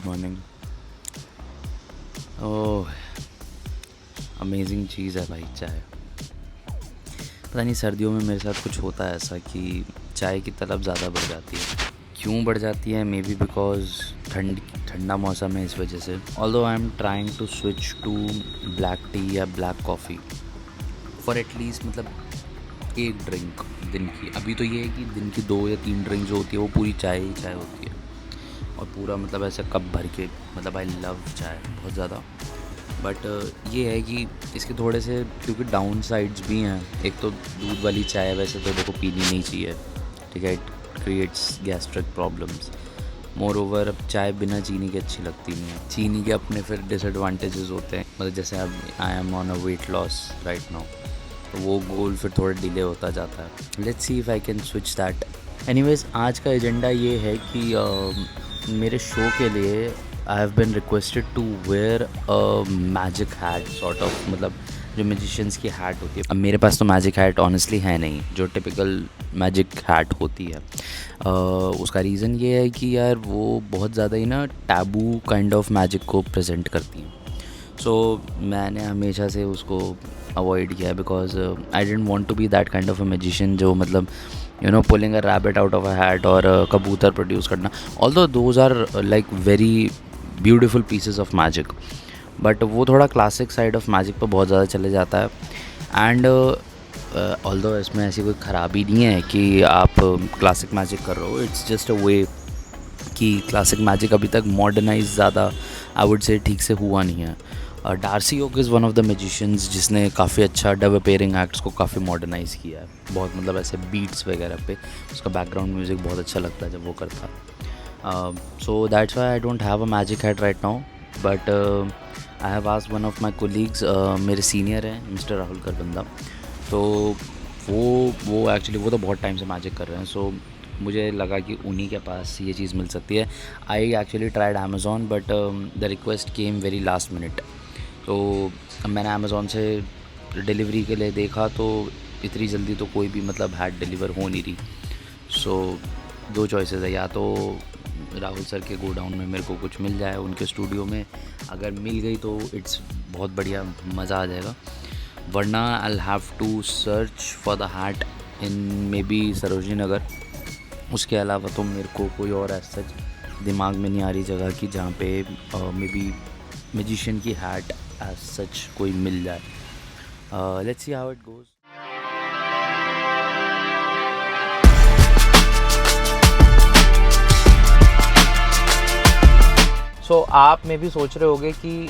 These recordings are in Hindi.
मॉर्निंग। ओह, अमेजिंग चीज़ है भाई चाय। पता नहीं सर्दियों में मेरे साथ कुछ होता है ऐसा कि चाय की तलब ज़्यादा बढ़ जाती है। क्यों बढ़ जाती है? मे बी बिकॉज ठंडा मौसम है इस वजह से। Although I am trying to switch to black tea या ब्लैक कॉफ़ी फॉर एटलीस्ट मतलब एक ड्रिंक दिन की। अभी तो ये है कि दिन की 2 या 3 ड्रिंक जो होती है वो पूरी चाय ही चाय होती है, और पूरा मतलब ऐसे कप भर के। मतलब आई लव चाय बहुत ज़्यादा। बट ये है कि इसके थोड़े से क्योंकि डाउन साइड्स भी हैं। एक तो दूध वाली चाय वैसे तो देखो पीनी नहीं चाहिए, ठीक है, it creates gastric problems. More over अब चाय बिना चीनी के अच्छी लगती नहीं है। चीनी के अपने फिर डिसएडवांटेजेस होते हैं, मतलब जैसे अब I am on a weight loss right now, तो वो गोल फिर थोड़ा डिले होता जाता है। Let's see if I can switch that. Anyways, आज का एजेंडा ये है कि मेरे शो के लिए I have been requested to wear a magic hat sort of, मतलब जो मैजिशियंस की हैट होती है। अब मेरे पास तो मैजिक हैट ऑनेस्टली है नहीं जो टिपिकल मैजिक हैट होती है। उसका रीज़न ये है कि यार वो बहुत ज़्यादा ही ना टैबू काइंड ऑफ मैजिक को प्रेजेंट करती हैं। सो मैंने हमेशा से उसको अवॉइड किया because I don't want to be that kind of a magician जो मतलब pulling a rabbit out of a hat और कबूतर प्रोड्यूस करना। Although those are like very beautiful pieces of magic, but वो थोड़ा क्लासिक साइड ऑफ मैजिक पर बहुत ज़्यादा चले जाता है। एंड ऑल्दो इसमें ऐसी कोई ख़राबी नहीं है कि आप क्लासिक मैजिक कर रहे हो, इट्स जस्ट अ वे कि क्लासिक मैजिक अभी तक मॉडर्नाइज ज़्यादा आई वुड से ठीक से हुआ नहीं है। Darcy Oake is one of the magicians जिसने काफ़ी अच्छा डब अपेयरिंग एक्ट्स को काफ़ी मॉडर्नाइज किया है। बहुत मतलब ऐसे बीट्स वगैरह पे उसका बैकग्राउंड म्यूज़िक बहुत अच्छा लगता है जब वो करता है। So that's why I don't have a magic hat right now, but I have asked one of my colleagues, मेरे सीनियर हैं मिस्टर राहुल करबंदा, तो वो एक्चुअली वो तो बहुत टाइम से मैजिक कर रहे हैं। सो मुझे लगा कि उन्हीं के पास ये चीज़ मिल सकती है। I actually tried Amazon but the request came very last minute. तो मैंने अमेज़ॉन से डिलीवरी के लिए देखा तो इतनी जल्दी तो कोई भी मतलब हैट डिलीवर हो नहीं रही। सो 2 चॉइसेस है, या तो राहुल सर के गोडाउन में मेरे को कुछ मिल जाए उनके स्टूडियो में, अगर मिल गई तो इट्स बहुत बढ़िया, मज़ा आ जाएगा, वरना I will have to search for the hat in maybe Sarojini Nagar. उसके अलावा तो मेरे को कोई और ऐसा दिमाग में नहीं आ रही जगह कि जहाँ पे मे बी मैजिशियन की हैट एज सच कोई मिल जाए। Let's see how it goes. So आप में भी सोच रहे होगे कि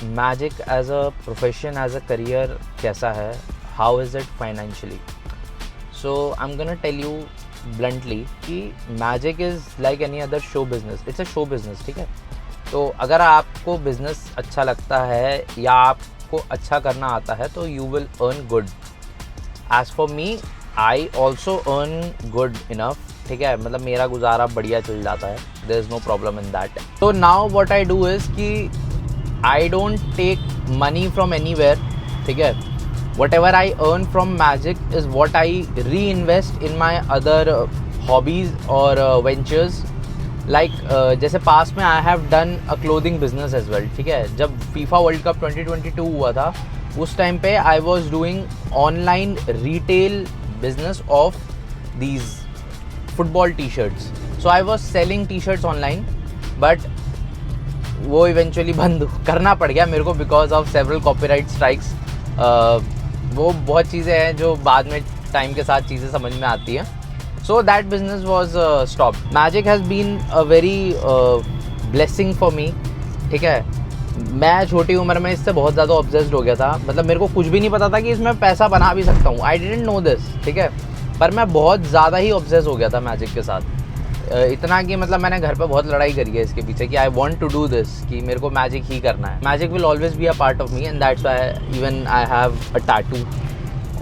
magic as a profession, as a career कैसा है, how is it financially. So I am gonna tell you bluntly कि magic is like any other show business, it's a show business, ठीक है। तो अगर आपको बिजनेस अच्छा लगता है या आपको अच्छा करना आता है तो you will earn good. As for me, I also earn good enough, ठीक है, मतलब मेरा गुजारा बढ़िया चल जाता है, there is no problem in that. तो now what I do is कि I don't take money from anywhere, ठीक है। Whatever I earn from magic is what I reinvest in my other hobbies और वेंचर्स। लाइक जैसे पास में I have done a clothing business as well, ठीक है। जब फीफा वर्ल्ड कप 2022 हुआ था उस टाइम पे I was doing online retail business of these football T shirts. So I was selling T shirts online, but वो इवेंचुअली बंद करना पड़ गया मेरे को because of several copyright strikes. वो बहुत चीज़ें हैं जो बाद में टाइम के साथ चीज़ें समझ में आती हैं। So that business was stop. Magic has been a very blessing for me, ठीक है। मैं छोटी उम्र में इससे बहुत ज़्यादा ऑब्सेस्ड हो गया था, मतलब मेरे को कुछ भी नहीं पता था कि इसमें पैसा बना भी सकता हूँ, आई डिडंट नो दिस, ठीक है। पर मैं बहुत ज़्यादा ही ऑब्सेस हो गया था मैजिक के साथ, इतना कि मतलब मैंने घर पे बहुत लड़ाई करी है इसके पीछे कि I want to do this, कि मेरे को मैजिक ही करना है। Magic will always be a part of me and that's why even I have a tattoo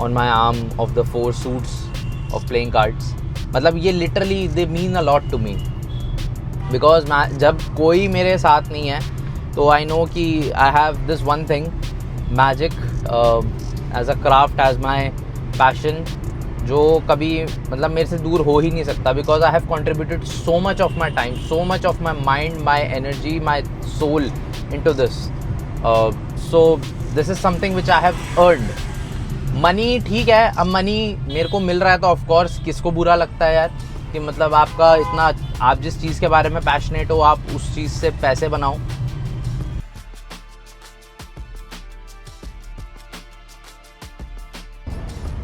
on my arm of the 4 suits of playing cards. मतलब ये literally they mean a lot to me, because जब कोई मेरे साथ नहीं है तो आई नो कि I have this one thing, magic as a craft, as my passion, जो कभी मतलब मेरे से दूर हो ही नहीं सकता, because I have contributed so much of my time, so much of my mind, my energy, my soul into this. So this is something which I have earned. Money ठीक है, अब मनी मेरे को मिल रहा है तो ऑफकोर्स किसको बुरा लगता है यार कि मतलब आपका इतना, आप जिस चीज़ के बारे में पैशनेट हो आप उस चीज़ से पैसे बनाओ.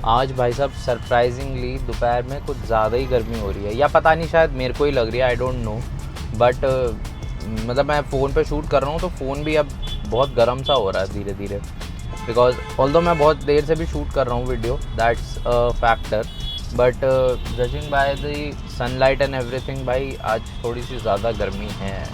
आज भाई साहब सरप्राइजिंगली दोपहर में कुछ ज़्यादा ही गर्मी हो रही है, या पता नहीं शायद मेरे को ही लग रही है, आई डोंट नो. बट मतलब मैं फ़ोन पे शूट कर रहा हूँ तो फ़ोन भी अब बहुत गर्म सा हो रहा है धीरे धीरे, बिकॉज ऑल्दो मैं बहुत देर से भी शूट कर रहा हूँ video, that's a factor. But judging by the sunlight and everything भाई आज थोड़ी सी ज़्यादा गर्मी है.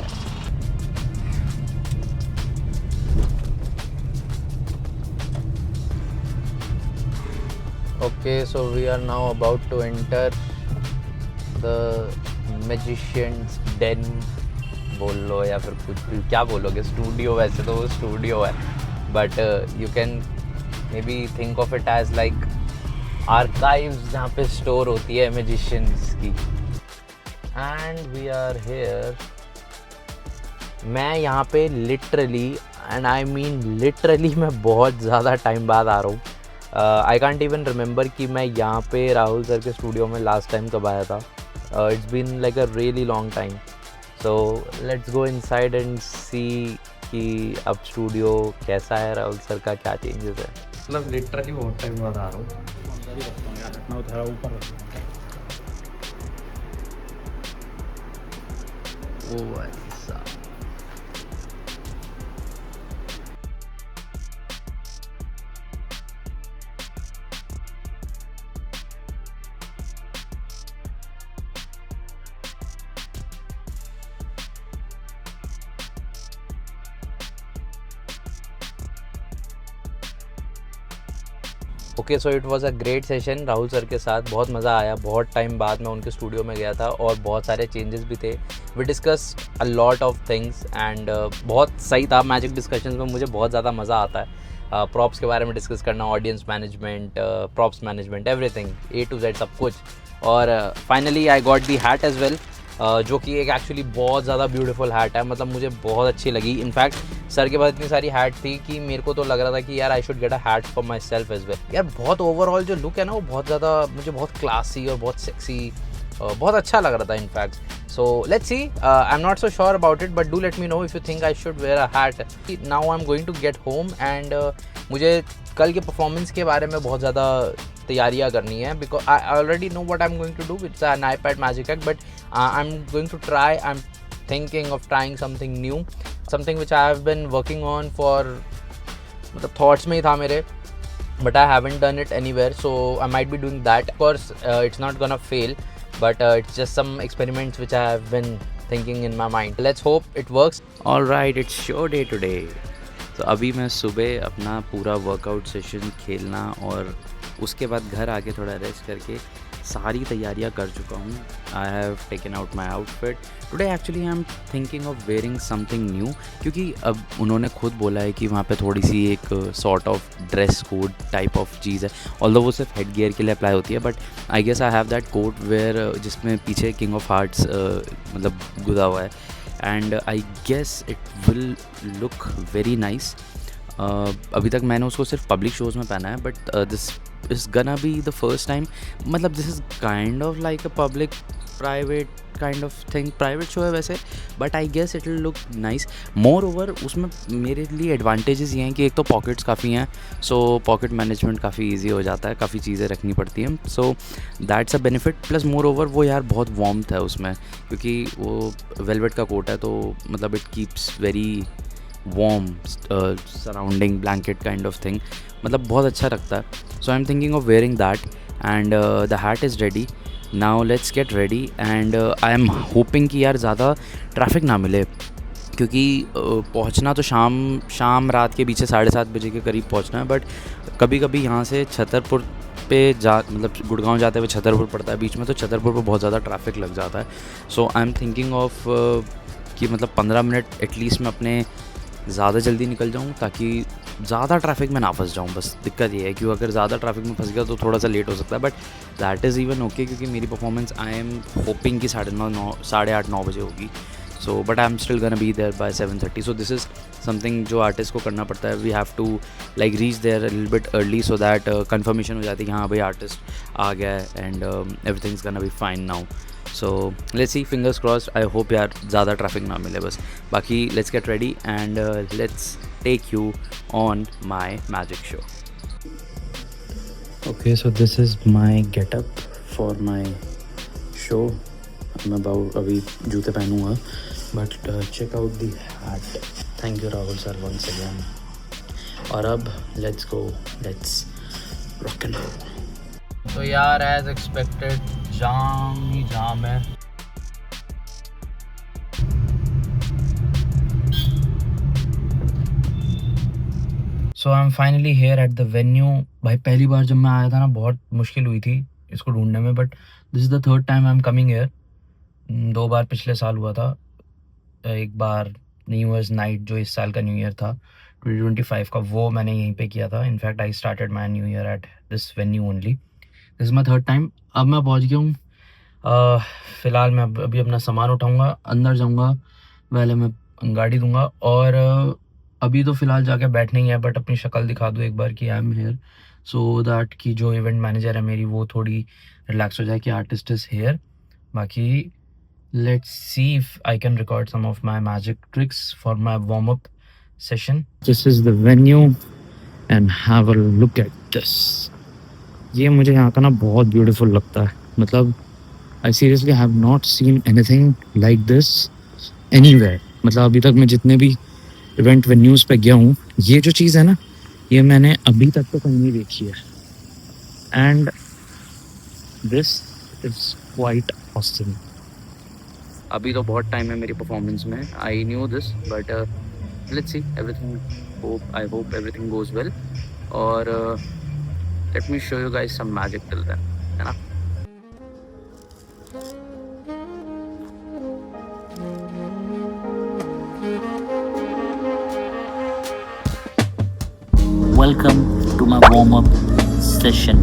Okay, so we are now about to enter the magician's den. बोल लो या फिर कुछ भी, क्या बोलोगे, स्टूडियो. वैसे तो वो स्टूडियो है, but you can maybe think of it as like archives जहाँ पे स्टोर होती है मैजिशियंस की. And we are here. मैं यहाँ पे literally, and I mean literally, मैं बहुत ज़्यादा टाइम बाद आ रहा हूँ. आई कांट इवन रिमेंबर कि मैं यहाँ पे राहुल सर के स्टूडियो में लास्ट टाइम कब आया था. It's been like a really long time. So let's go inside and see कि अब स्टूडियो कैसा है, राहुल सर का क्या चेंजेस है. मतलब लिटरली बहुत टाइम बाद आ रहा हूँ. ओ ऐसा. Okay, so it was a great session Rahul sir के साथ. बहुत मज़ा आया, बहुत टाइम बाद मैं उनके स्टूडियो में गया था और बहुत सारे चेंजेस भी थे. We discussed a lot of things and बहुत सही था. मैजिक डिस्कशंस में मुझे बहुत ज़्यादा मज़ा आता है. प्रॉप्स के बारे में डिस्कस करना, audience management, props management, everything A to Z सब कुछ. और finally I got the hat as well, जो कि एक एक्चुअली बहुत ज़्यादा ब्यूटीफुल हैट है. मतलब मुझे बहुत अच्छी लगी. इनफैक्ट सर के पास इतनी सारी हैट थी कि मेरे को तो लग रहा था कि यार I should get a hat for myself as well. यार बहुत ओवरऑल जो लुक है ना वो बहुत ज़्यादा मुझे बहुत क्लासी और बहुत सेक्सी, बहुत अच्छा लग रहा था in fact. So let's see, I am not so sure about it, but do let me know if you think I should wear a hat. Now I am going to get home and मुझे कल के परफॉर्मेंस के बारे में बहुत ज़्यादा तैयारियाँ करनी है, because I already know what I am going to do with an iPad Magic Hack, but I am going to try, I am thinking of trying something new, something which I have been working on for, मतलब thoughts में ही था मेरे, but I haven't done it anywhere, so I might be doing that. Of course, it's not gonna fail, but it's just some experiments which I have been thinking in my mind. Let's hope it works. Alright, it's show day today. तो अभी मैं सुबह अपना पूरा वर्कआउट सेशन खेलना और उसके बाद घर आके थोड़ा रेस्ट करके सारी तैयारियां कर चुका हूँ. I have taken out my outfit today. Actually I am thinking of wearing something new, क्योंकि अब उन्होंने खुद बोला है कि वहाँ पे थोड़ी सी एक sort of dress code type of चीज़ है. ऑल्दो वो सिर्फ हेड गियर के लिए अप्लाई होती है, but I guess I have that coat where जिसमें पीछे किंग ऑफ हार्ट्स मतलब गुदा हुआ है. And I guess it will look very nice. अभी तक मैंने उसको सिर्फ पब्लिक शोज़ में पहना है, but this is gonna be the first time. मतलब this is kind of like a public private kind of thing. Private show है वैसे, but I guess it will look nice. Moreover उसमें मेरे लिए एडवांटेजेस ये हैं कि एक तो पॉकेट्स काफ़ी हैं, सो पॉकेट मैनेजमेंट काफ़ी ईजी हो जाता है, काफ़ी चीज़ें रखनी पड़ती हैं, so that's a benefit. Plus more over वो यार बहुत वार्मथ है उसमें, क्योंकि वो वेलवेट का कोट है, तो मतलब it keeps very warm surrounding blanket kind of thing. मतलब बहुत अच्छा लगता है. So I'm thinking of wearing that, and the hat is ready. Now let's get ready, and I am hoping कि यार ज़्यादा ट्रैफिक ना मिले, क्योंकि पहुंचना तो शाम रात के बीच 7:30 बजे के करीब पहुंचना है. बट कभी कभी यहाँ से छतरपुर पे मतलब गुड़गांव जाते हुए छतरपुर पड़ता है बीच में, तो छतरपुर पे बहुत ज़्यादा ट्रैफिक लग जाता है. So I am thinking of कि मतलब 15 मिनट एटलीस्ट मैं अपने ज़्यादा जल्दी निकल जाऊँ, ताकि ज़्यादा ट्रैफिक में ना फंस जाऊँ, बस दिक्कत ये है कि अगर ज़्यादा ट्रैफिक में फंस गया तो थोड़ा सा लेट हो सकता है, but that is even okay क्योंकि मेरी परफॉर्मेंस आई एम होपिंग कि 8:30 बजे होगी. So but I am still gonna be there by 7:30. So this is something जो आर्टिस्ट को करना पड़ता है. We have to like reach there little bit early so that confirmation हो जाती है कि हाँ भाई आर्टिस्ट आ गया है and everything's gonna be fine now. So let's C, fingers crossed. I hope यार ज़्यादा ट्रैफिक ना मिले बस. बाकी let's get ready and let's take you on my magic show. Okay, so this is my getup for my show. मैं अभी जूते पहनूंगा, but check out the hat. Thank you Rahul sir once again. और अब let's go, let's rock and roll. तो यार as expected जाम ही जाम है. So I am finally here at the venue. भाई पहली बार जब मैं आया था ना बहुत मुश्किल हुई थी इसको ढूंढने में, but this is the third time I am coming here. 2 बार पिछले साल हुआ था. एक बार न्यू ईयर्स नाइट जो इस साल का न्यू ईयर था 2025 का, वो मैंने यहीं पे किया था. In fact I started my new year at this venue only. This is my third time. अब मैं पहुँच गया हूँ. फ़िलहाल मैं अभी अपना सामान उठाऊँगा, अंदर जाऊँगा, पहले मैं गाड़ी दूँगा और अभी तो फ़िलहाल जाके बैठना ही है, बट अपनी शक्ल दिखा दूँ एक बार कि I am here, so that कि जो इवेंट मैनेजर है मेरी वो थोड़ी रिलैक्स हो जाए कि आर्टिस्ट इज़ हेयर. बाकी let's see if I can record some of my magic tricks for my warm up session. This is the venue and have a look at this. ये मुझे यहाँ का ना बहुत ब्यूटीफुल लगता है. मतलब I seriously have not seen anything like this anywhere. मतलब अभी तक मैं जितने भी इवेंट वेन्यूज़ पे गया हूँ, ये जो चीज़ है ना, ये मैंने अभी तक तो कहीं नहीं देखी है. And this is quite awesome. अभी तो बहुत टाइम है मेरी परफॉर्मेंस में. I knew this but let's see, everything I hope everything goes well. और let me show you guys some magic till then, है ना. Welcome to my warm-up session.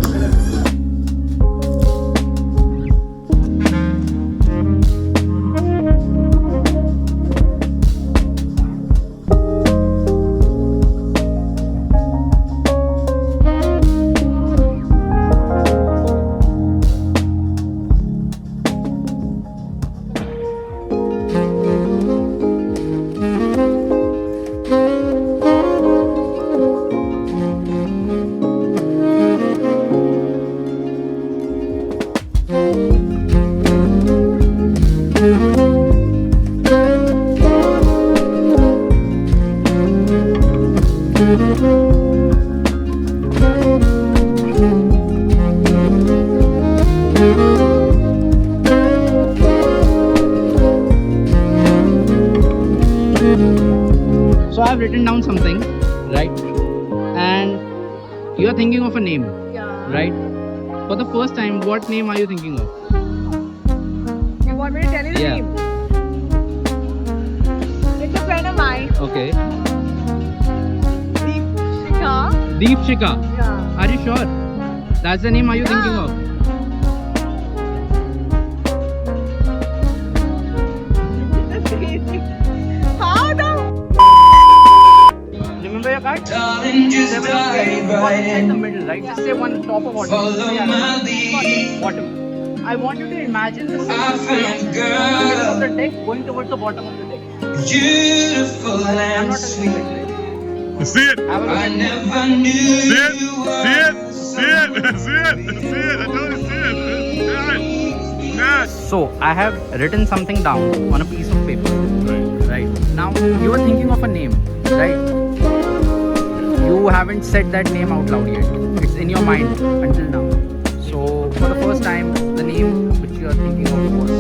So I've written down something, right? And you are thinking of a name, Yeah. right? For the first time, what name are you thinking of? You want me to tell you the Yeah. name? It's a friend of mine, Okay. Deepshika. Deepshika. Yeah. Are you sure? That's the name are you thinking Yeah. of? That's crazy. How the? Remember your card? Seven of spades, one inside the middle, right? Just say one top or bottom. Bottom. I want you to imagine the middle of the deck going towards the bottom of the deck. Beautiful I'm not landscape. touching it. See it, Have a look I at it. never knew see it, you see it, were see it, see it, see it. I told you, see it. Yes. So I have written something down on a piece of paper. Right. Now you are thinking of a name, right? You haven't said that name out loud yet. It's in your mind until now. So for the first time, the name which you are thinking of was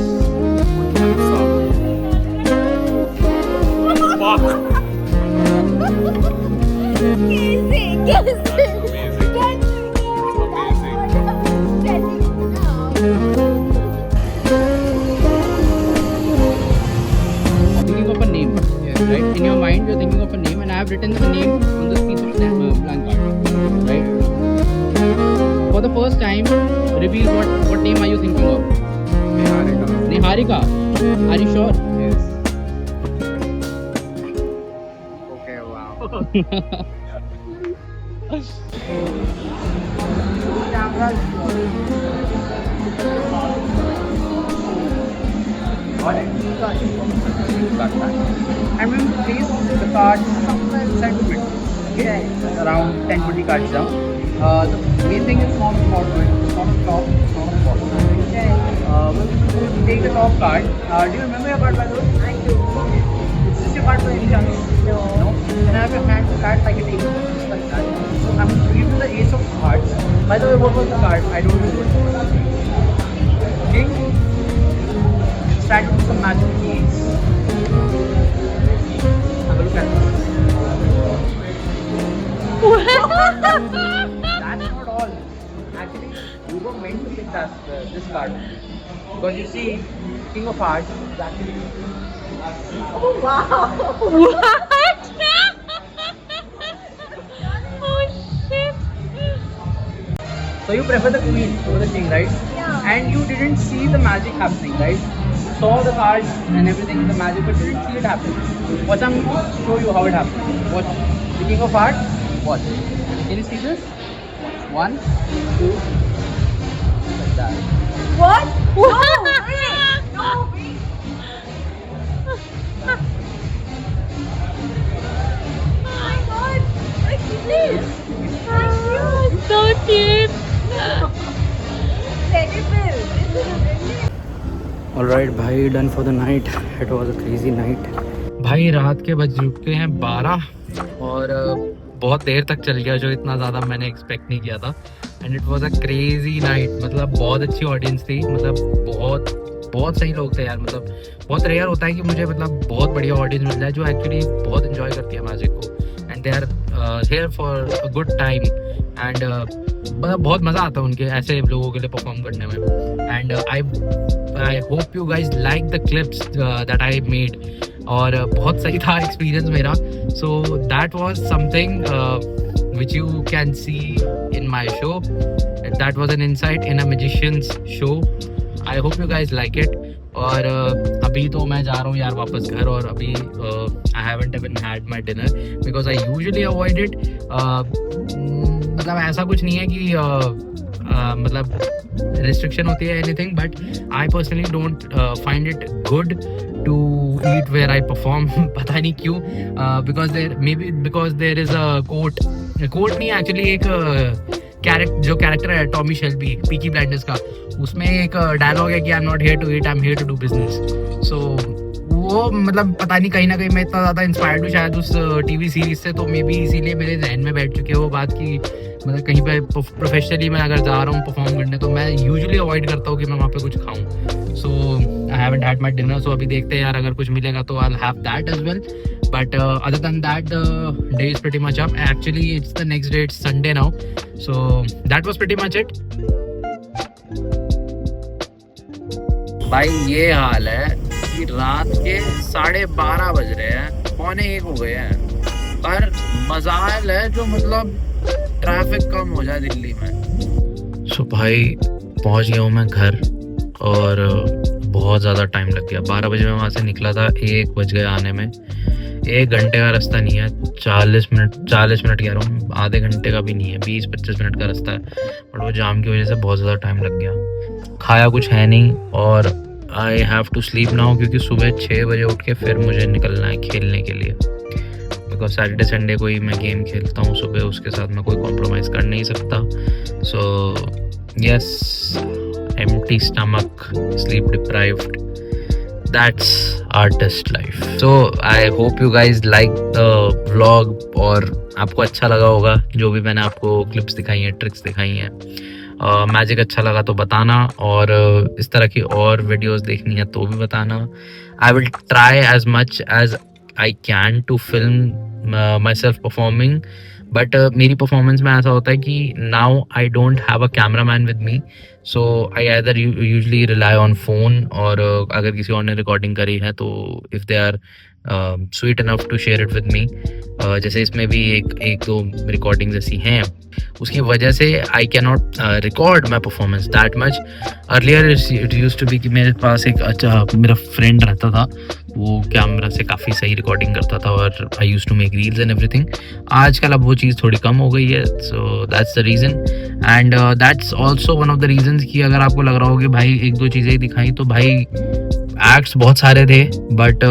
thinking of a name, right? In your mind, you're thinking of a name, and I have written the name on this piece of Niharika, are you sure? Yes. Okay, wow. Got it. I'm going to place the cards somewhere inside the middle. Okay, around 10-20 cards down. The main thing is not important. It's not on top, it's not on bottom. We'll take the top card. Do you remember your card, by the way? I do. Is this your card by any chance? No. Then I have your hand card like an ace, just like that. So I'm going to give you the ace of cards. By the way, what was the card? I don't know. King. Let's try to do some magic with the ace. Have a look at this. That's not all. Actually, you were meant to pick this card. Because you see, King of Hearts is actually. Oh wow! What? Oh shit! So you prefer the Queen over the King, right? Yeah. And you didn't see the magic happening, right? You saw the cards and everything, the magic, but you didn't see it happen. Watch, I'm going to show you how it happened. Watch. The King of Hearts. Watch. Can you see this? 1, 2, like that. What? What? No, wait. Oh my god! Look at this! So cute! Terrible! This is really. Alright भाई, done for the night. It was a crazy night. भाई रात के बज चुके हैं 12 और बहुत देर तक चल गया, जो इतना ज़्यादा मैंने एक्सपेक्ट नहीं किया था. And it was a crazy night. मतलब बहुत अच्छी ऑडियंस थी, मतलब बहुत सही लोग थे यार. मतलब बहुत रेयर होता है कि मुझे मतलब बहुत बढ़िया ऑडियंस मिल जाए जो एक्चुअली बहुत इन्जॉय करती है मैजिक को, and they are here for a good time. And मतलब बहुत मज़ा आता है उनके ऐसे लोगों के लिए परफॉर्म करने में. And I hope you guys like the clips that I made. और बहुत सही था एक्सपीरियंस मेरा. So that was something which you can see in my show. That was an insight in a magician's show. I hope you guys like it. और अभी तो मैं जा रहा हूँ यार वापस घर. और अभी I haven't even had my dinner because I usually avoid it. मतलब ऐसा कुछ नहीं है कि मतलब restriction होती है anything, but I personally don't find it good to eat where I perform. पता नहीं क्यों. Because there is a quote नहीं, एक्चुअली एक जो कैरेक्टर है टॉमी शेल्बी पीकी ब्लाइंडर्स का, उसमें एक डायलॉग है कि I am not here to eat, I am here to do business. So वो मतलब पता नहीं, कहीं ना कहीं मैं इतना ज़्यादा इंस्पायर्ड हूँ शायद उस टीवी सीरीज से, तो मे बी इसीलिए मेरे जहन में बैठ चुकी है वो बात कि मतलब कहीं पे प्रोफेशनली मैं अगर जा रहा हूँ परफॉर्म करने तो मैं यूजुअली अवॉइड करता हूँ कि मैं वहाँ पे कुछ खाऊँ. So I haven't had my dinner. So अभी देखते हैं यार, अगर कुछ मिलेगा तो I will have that as well. But other than that, the day is pretty much up. Actually, it's the next day. It's Sunday now. So that was pretty much it. भाई ये हाल है कि रात के 12:30 बज रहे हैं, 12:45 हो गए हैं, पर मजाल है जो मतलब ट्रैफिक कम हो जाए दिल्ली में. सो भाई पहुंच गया हूँ मैं घर और बहुत ज़्यादा टाइम लग गया. 12 बजे मैं वहाँ से निकला था, 1 बज गए आने में. 1 घंटे का रास्ता नहीं है, 40 मिनट कह रहा हूँ, आधे घंटे का भी नहीं है, 20-25 मिनट का रास्ता है. बट वो जाम की वजह से बहुत ज़्यादा टाइम लग गया. खाया कुछ है नहीं और I have to sleep now, क्योंकि सुबह 6 बजे उठ के फिर मुझे निकलना है खेलने के लिए. बिकॉज सैटरडे संडे को ही मैं गेम खेलता हूँ सुबह, उसके साथ मैं कोई कॉम्प्रोमाइज़ कर नहीं सकता. So yes, empty stomach, sleep deprived, that's artist life. So I hope you guys like the vlog और आपको अच्छा लगा होगा जो भी मैंने आपको क्लिप्स दिखाई हैं, ट्रिक्स दिखाई हैं. मैजिक अच्छा लगा तो बताना, और इस तरह की और वीडियोस देखनी है तो भी बताना. I will try as much as I can to film myself performing. But मेरी परफॉर्मेंस में ऐसा होता है कि now I don't have a cameraman with me, so I either usually rely on phone, और अगर किसी और ने रिकॉर्डिंग करी है तो if they are sweet enough to share it with me, जैसे इसमें भी एक दो रिकॉर्डिंग्स ऐसी हैं, उसकी वजह से I can not record my performance that much. Earlier it used to be कि मेरे पास एक अच्छा मेरा फ्रेंड रहता था, वो कैमरा से काफ़ी सही रिकॉर्डिंग करता था और I used to make reels and everything. आजकल अब वो चीज़ थोड़ी कम हो गई है, so that's the reason and that's also one of the reasons कि अगर आपको लग रहा हो कि भाई एक दो चीज़ें दिखाई, तो भाई एक्ट्स बहुत सारे थे बट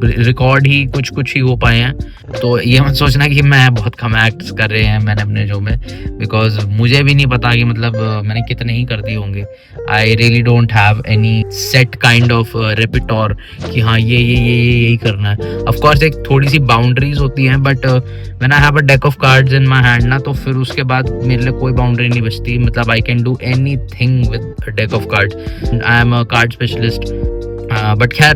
रिकॉर्ड ही कुछ ही हो पाए हैं। तो ये मत सोचना कि मैं बहुत कम एक्ट्स कर रहे हैं मैंने अपने शो में, बिकॉज मुझे भी नहीं पता कि मतलब मैंने कितने ही कर दिए होंगे। I really don't have any set kind of repertoire कि हाँ ये यही करना है। ऑफकोर्स एक थोड़ी सी बाउंड्रीज होती हैं, but when I have a deck of cards in my hand ना, तो फिर उसके बाद मेरे लिए कोई बाउंड्री नहीं बचती। मतलब I can do any thing with deck of cards. I am a card specialist. But खैर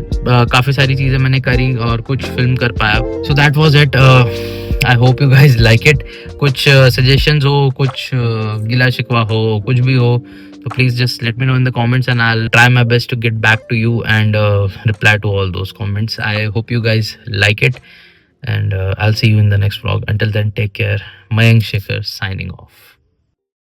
काफ़ी सारी चीज़ें मैंने करी और कुछ फिल्म कर पाया। So that was it. I hope you guys like it. कुछ सजेशंस हो, कुछ गिला शिकवा हो, कुछ भी हो, तो please just let me know in the comments and I will try my best to get back to you and reply to all those comments. I hope you guys like it and I'll see you in the next vlog. Until then, take care. Mayank Shekhar signing off.